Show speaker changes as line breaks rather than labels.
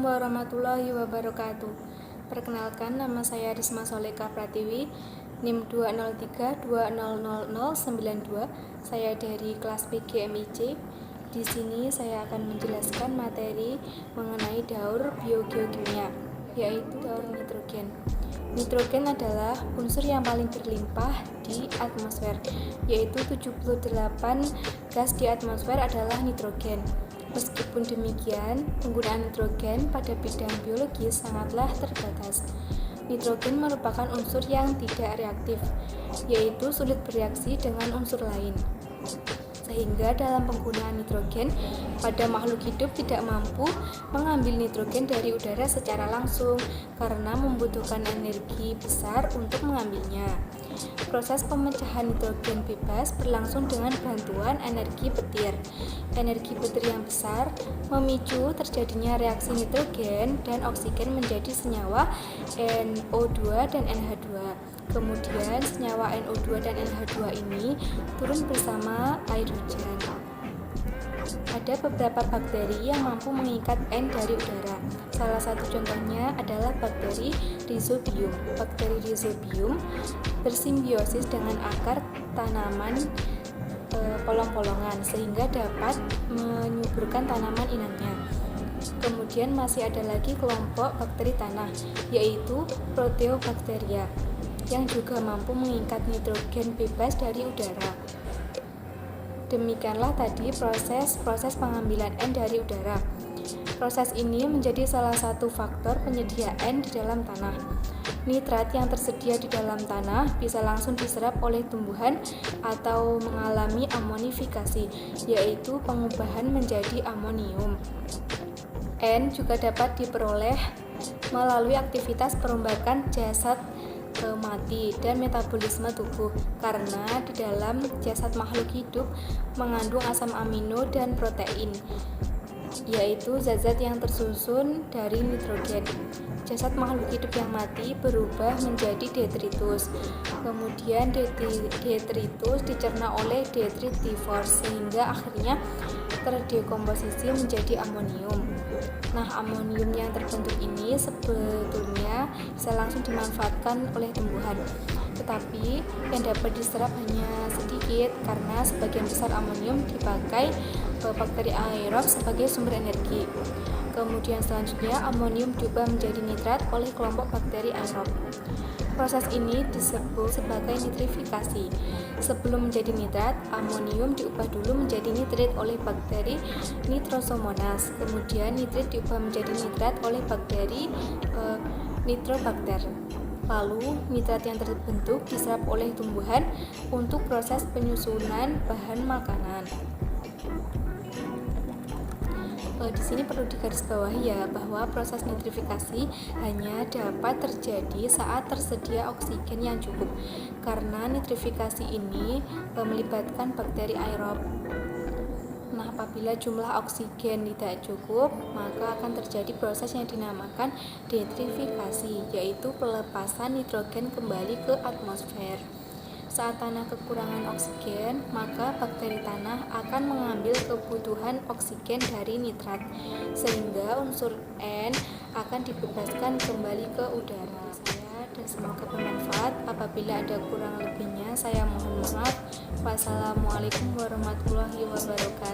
Assalamualaikum warahmatullahi wabarakatuh. Perkenalkan, nama saya Risma Soleka Pratiwi, NIM 203200092. Saya dari kelas PGMIC. Di sini saya akan menjelaskan materi mengenai daur biogeokimia, yaitu daur nitrogen. Nitrogen adalah unsur yang paling berlimpah di atmosfer, yaitu 78 gas di atmosfer adalah nitrogen. Meskipun demikian, penggunaan nitrogen pada bidang biologis sangatlah terbatas. Nitrogen merupakan unsur yang tidak reaktif, yaitu sulit bereaksi dengan unsur lain. Sehingga dalam penggunaan nitrogen pada makhluk hidup tidak mampu mengambil nitrogen dari udara secara langsung karena membutuhkan energi besar untuk mengambilnya. Proses pemecahan nitrogen bebas berlangsung dengan bantuan energi petir. Energi petir yang besar memicu terjadinya reaksi nitrogen dan oksigen menjadi senyawa NO2 dan NH2. Kemudian senyawa NO2 dan NH2 ini turun bersama air hujan. Ada beberapa bakteri yang mampu mengikat N dari udara. Salah satu contohnya adalah bakteri Rhizobium. Bakteri Rhizobium bersimbiosis dengan akar tanaman polong-polongan sehingga dapat menyuburkan tanaman inangnya. Kemudian masih ada lagi kelompok bakteri tanah, yaitu Proteobacteria, yang juga mampu mengikat nitrogen bebas dari udara. Demikianlah tadi proses pengambilan N dari udara. Proses ini menjadi salah satu faktor penyedia N di dalam tanah. Nitrat yang tersedia di dalam tanah bisa langsung diserap oleh tumbuhan atau mengalami amonifikasi, yaitu pengubahan menjadi amonium. N juga dapat diperoleh melalui aktivitas perombakan jasad mati dan metabolisme tubuh, karena di dalam jasad makhluk hidup mengandung asam amino dan protein, yaitu zat-zat yang tersusun dari nitrogen. Jasad makhluk hidup yang mati berubah menjadi detritus. Kemudian detritus dicerna oleh detritivore sehingga akhirnya terdekomposisi menjadi amonium. Nah, amonium yang terbentuk ini sebetulnya bisa langsung dimanfaatkan oleh tumbuhan, tetapi yang dapat diserap hanya sedikit karena sebagian besar amonium dipakai bakteri aerob sebagai sumber energi. Kemudian selanjutnya amonium diubah menjadi nitrat oleh kelompok bakteri aerob. Proses ini disebut sebagai nitrifikasi. Sebelum menjadi nitrat, amonium diubah dulu menjadi nitrit oleh bakteri Nitrosomonas. Kemudian nitrit diubah menjadi nitrat oleh bakteri Nitrobacter. Lalu nitrat yang terbentuk diserap oleh tumbuhan untuk proses penyusunan bahan makanan. Di sini perlu digarisbawahi ya bahwa proses nitrifikasi hanya dapat terjadi saat tersedia oksigen yang cukup, karena nitrifikasi ini melibatkan bakteri aerob. Nah, apabila jumlah oksigen tidak cukup, maka akan terjadi proses yang dinamakan detrifikasi, yaitu pelepasan nitrogen kembali ke atmosfer. Saat tanah kekurangan oksigen, maka bakteri tanah akan mengambil kebutuhan oksigen dari nitrat, sehingga unsur N akan dibebaskan kembali ke udara. Dan semoga bermanfaat. Apabila ada kurang lebihnya, saya mohon maaf. Wassalamualaikum warahmatullahi wabarakatuh.